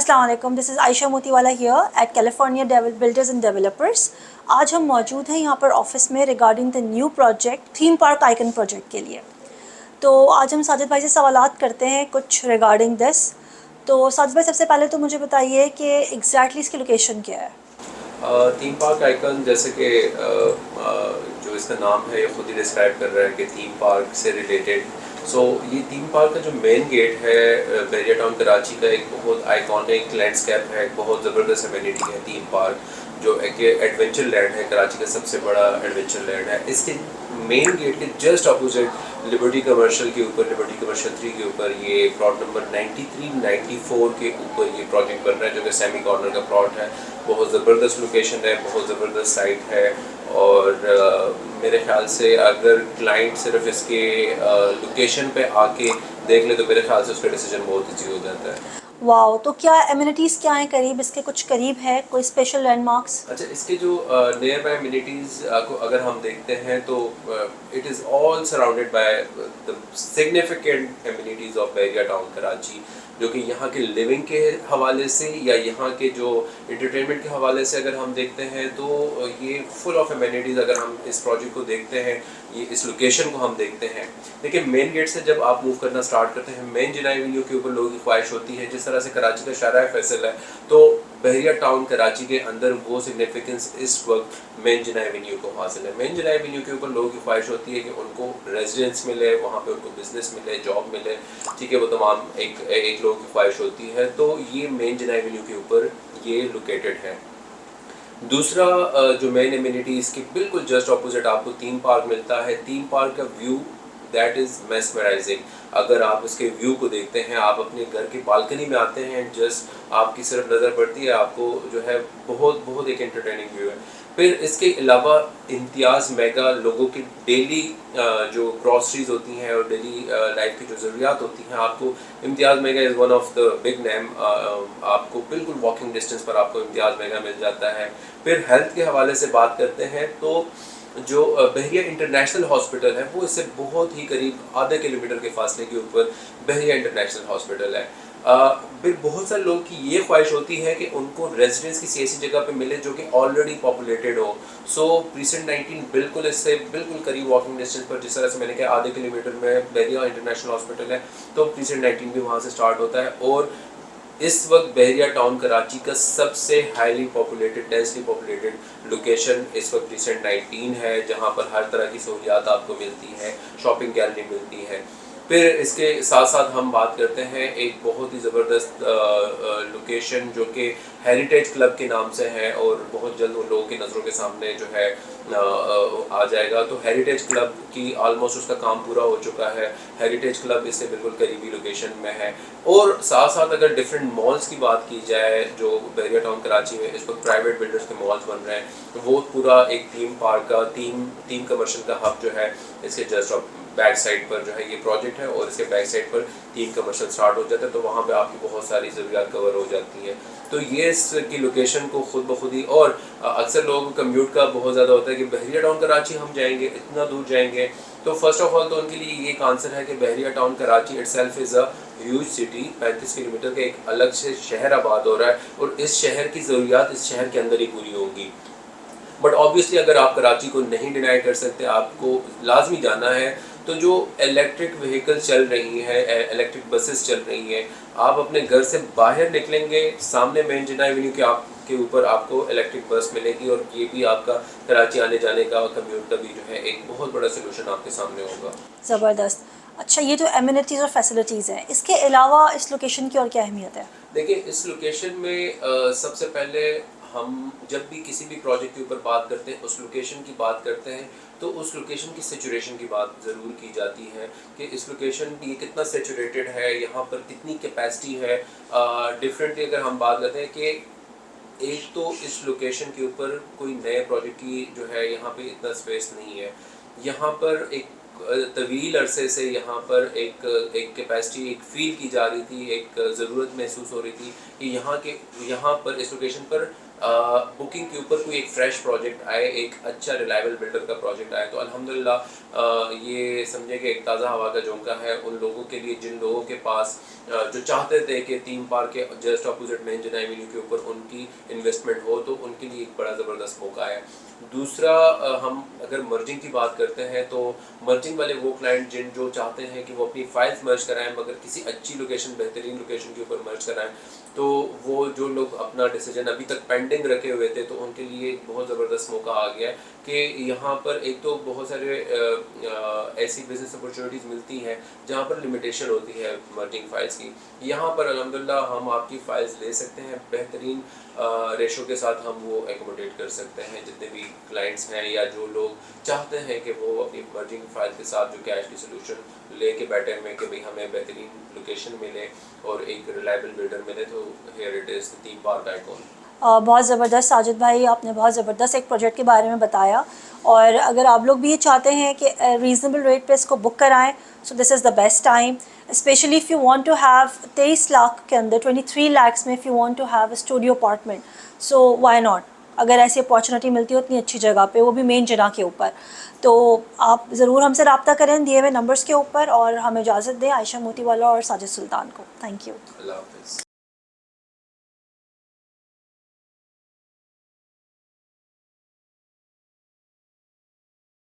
अस्सलाम वालेकुम, this is Ayesha Motiwala here eight California builders and developers. आज हम मौजूद हैं यहाँ पर ऑफिस में regarding the new project theme park icon project के लिए। तो आज हम साजिद भाई से सवालात करते हैं कुछ रिगार्डिंग दिस। तो साजिद भाई, सबसे पहले तो मुझे बताइए कि एग्जैक्टली इसकी लोकेशन क्या है। थीम पार्क आइकन जैसे कि जो इसका नाम है ये खुद ही डिस्क्राइब कर रहा है कि थीम पार्क से रिलेटेड। सो ये थीम पार्क का जो मेन गेट है बहरिया टाउन कराची का एक बहुत आइकॉनिक लैंडस्केप है, एक बहुत ज़बरदस्त एमिनिटी है थीम पार्क, जो एक एडवेंचर लैंड है, कराची का सबसे बड़ा एडवेंचर लैंड है। इसके मेन गेट के जस्ट अपोजिट लिबर्टी कमर्शियल के ऊपर, लिबर्टी कमर्शियल 3 के ऊपर ये प्लॉट नंबर 93-94 के ऊपर ये प्रोजेक्ट बन रहा है, जो कि सेमी कॉर्नर का प्लॉट है। बहुत ज़बरदस्त लोकेशन है, बहुत ज़बरदस्त साइट है और मेरे ख्याल से अगर क्लाइंट सिर्फ इसके लोकेशन पे आके देख ले तो मेरे ख्याल से उसका डिसीजन बहुत ईजी हो जाता है। वाओ, तो क्या एमिनिटीज़ क्या हैं करीब इसके, कुछ करीब है कोई स्पेशल लैंडमार्क्स? अच्छा, इसके जो नियर बाय एमिनिटीज़ को अगर हम देखते हैं तो it is all surrounded by the significant amenities of बहरिया टाउन कराची, जो कि यहाँ के लिविंग के हवाले से या यहाँ के जो इंटरटेनमेंट के हवाले से अगर हम देखते हैं तो ये फुल ऑफ एमिनिटीज़ अगर हम इस प्रोजेक्ट को देखते हैं, ये इस लोकेशन को हम देखते हैं। देखिए, मेन गेट से जब आप मूव करना स्टार्ट करते हैं, मेन जिनाई एवेन्यू के ऊपर लोगों की ख्वाहिश होती है, जिस तरह से कराची का शाहराह फैसल है, तो बहरिया टाउन कराची के अंदर वो सिग्निफिकेंस इस वक्त मेन जिनाई एवेन्यू को हासिल है। मेन जिनाई एवेन्यू के ऊपर लोगों की ख्वाहिश होती है कि उनको रेजिडेंस मिले, वहाँ पे उनको बिजनेस मिले, जॉब मिले, ठीक है, वो तमाम एक लोगों की ख्वाहिश होती है। तो ये मेन जिनाई एवेन्यू के ऊपर ये लोकेटेड है। दूसरा जो मेन एमिनिटी इसके बिल्कुल जस्ट ऑपोजिट आपको थीम पार्क मिलता है। थीम पार्क का व्यू दैट इज़ मेस्मराइजिंग। अगर आप इसके व्यू को देखते हैं, आप अपने घर की बालकनी में आते हैं, जस्ट आपकी सिर्फ नज़र पड़ती है, आपको जो है बहुत बहुत एक एंटरटेनिंग व्यू है। फिर इसके अलावा इम्तियाज़ मेगा लोगों की डेली जो ग्रॉसरीज होती हैं और डेली लाइफ की जो ज़रूरियात होती हैं, आपको Imtiaz Mega is one of the big name. आपको बिल्कुल वॉकिंग डिस्टेंस पर आपको इम्तियाज़ मेगा मिल जाता है। फिर हेल्थ के हवाले से बात करते हैं तो जो बहरिया इंटरनेशनल हॉस्पिटल है वो इससे बहुत ही करीब आधे किलोमीटर के फासले के ऊपर बहरिया इंटरनेशनल हॉस्पिटल है। फिर बहुत सारे लोगों की ये ख्वाहिश होती है कि उनको रेजिडेंस किसी ऐसी जगह पे मिले जो कि ऑलरेडी पॉपुलेटेड हो। सो प्रीसेंट 19 बिल्कुल इससे बिल्कुल करीब वॉकिंग डिस्टेंस पर, जिस तरह से मैंने कहा आधे किलोमीटर में बहरिया इंटरनेशनल हॉस्पिटल है, तो प्रीसेंट 19 भी वहाँ से स्टार्ट होता है। और इस वक्त बहरिया टाउन कराची का सबसे highly populated, densely populated location इस वक्त प्रीसेंट 19 है, जहाँ पर हर तरह की सहूलियात आपको मिलती है, शॉपिंग गैलरी मिलती है। फिर इसके साथ साथ हम बात करते हैं एक बहुत ही ज़बरदस्त लोकेशन जो कि हेरिटेज क्लब के नाम से है और बहुत जल्द उन लोगों की नज़रों के सामने जो है आ जाएगा। तो हेरिटेज क्लब की ऑलमोस्ट उसका काम पूरा हो चुका है। हेरिटेज क्लब इससे बिल्कुल करीबी लोकेशन में है। और साथ साथ अगर डिफरेंट मॉल्स की बात की जाए, जो बहरिया टाउन कराची में इस वक्त प्राइवेट बिल्डर्स के मॉल्स बन रहे हैं, तो वो पूरा एक थीम पार्क का थीम कमर्शियल का हब जो है इसके जस्ट बैक साइड पर जो है ये प्रोजेक्ट है और इसके बैक साइड पर थीम कमर्शियल स्टार्ट हो जाता है, तो वहाँ पे आपकी बहुत सारी ज़रूरियात कवर हो जाती हैं। तो ये इसकी लोकेशन को खुद ब खुद ही, और अक्सर लोगों को कम्यूट का बहुत ज़्यादा होता है कि बहरिया टाउन कराची हम जाएंगे, इतना दूर जाएंगे। तो फर्स्ट ऑफ ऑल तो उनके लिए ये एक आंसर है कि Bahria Town Karachi itself is a huge city. 35 kilometre का एक अलग से शहर आबाद हो रहा है और इस शहर की ज़रूरियात इस शहर के अंदर ही पूरी होंगी। बट ऑब्वियसली अगर आप कराची को नहीं डिनाई कर सकते, आपको लाजमी जाना है, तो जो इलेक्ट्रिक व्हीकल चल रही हैं, इलेक्ट्रिक बसेस चल रही हैं, आप अपने घर से बाहर निकलेंगे, सामने मेन जिनाई एवेन्यू के ऊपर आपको इलेक्ट्रिक बस मिलेगी और ये भी आपका कराची आने जाने का और कम्यूट का भी जो है एक बहुत बड़ा सोल्यूशन आपके सामने होगा। ज़बरदस्त। अच्छा, ये जो एमिनिटीज़ और फैसिलिटीज़ हैं, इसके अलावा इस लोकेशन की और क्या अहमियत है? देखिए, इस लोकेशन में सबसे पहले हम जब भी किसी भी प्रोजेक्ट के ऊपर बात करते हैं, उस लोकेशन की बात करते हैं, तो उस लोकेशन की सेचुरेशन की बात ज़रूर की जाती है कि इस लोकेशन ये कितना सेचुरेटेड है, यहाँ पर कितनी कैपेसिटी है। डिफरेंटली अगर हम बात करते हैं कि एक तो इस लोकेशन के ऊपर कोई नए प्रोजेक्ट की जो है यहाँ पे इतना स्पेस नहीं है। यहाँ पर एक तवील अरसे से यहाँ पर एक कैपेसिटी एक फील की जा रही थी, एक ज़रूरत महसूस हो रही थी कि यहाँ पर इस लोकेशन पर बुकिंग के ऊपर कोई एक फ्रेश प्रोजेक्ट आए, एक अच्छा रिलायबल बिल्डर का प्रोजेक्ट आए, तो अल्हम्दुलिल्लाह ये समझे कि एक ताज़ा हवा का झोंका है उन लोगों के लिए जिन लोगों के पास जो चाहते थे कि थीम पार्क के जस्ट अपोजिट मेन जनाई एवेन्यू के ऊपर उनकी इन्वेस्टमेंट हो, तो उनके लिए एक बड़ा ज़बरदस्त मौका है। दूसरा, हम अगर मर्जिंग की बात करते हैं तो मर्जिंग वाले वो क्लाइंट जो चाहते हैं कि वो अपनी फाइल्स मर्ज कराएं मगर किसी अच्छी लोकेशन, बेहतरीन लोकेशन के ऊपर मर्ज कराएं, तो वो जो लोग अपना डिसीजन अभी तक पेंडिंग रखे हुए थे, तो उनके लिए एक बहुत ज़बरदस्त मौका आ गया है कि यहाँ पर एक तो बहुत सारे ऐसी बिजनेस अपॉर्चुनिटीज़ मिलती हैं जहाँ पर लिमिटेशन होती है मर्जिंग फाइल्स की। यहाँ पर अल्हम्दुलिल्लाह हम आपकी फ़ाइल्स ले सकते हैं, बेहतरीन रेशो के साथ हम वो एकोमोडेट कर सकते हैं जितने भी क्लाइंट्स हैं या जो लोग चाहते हैं कि वो अपनी मर्जिंग फाइल के साथ जो कैश की सोल्यूशन लेके बैठे हुए कि भाई हमें बेहतरीन लोकेशन मिले और एक रिलायबल बिल्डर मिले, तो here it is theme park icon. बहुत ज़बरदस्त साजिद भाई, आपने बहुत ज़बरदस्त एक प्रोजेक्ट के बारे में बताया। और अगर आप लोग भी ये चाहते हैं कि रीज़नेबल रेट पे इसको बुक कराएं, so this is the best time, specially if you want to have 23 lakh के अंदर, 23 lakhs में if you want to have a studio apartment, so why not. अगर ऐसी अपॉर्चुनिटी मिलती हो इतनी अच्छी जगह पे, वो भी मेन जगह के ऊपर, तो आप ज़रूर हमसे रब्ता करें दिए हुए नंबर्स के ऊपर। और हमें इजाज़त दें आयशा मोतीवाला और साजिद सुल्तान को। Thank you. अल्लाह हाफ़िज़।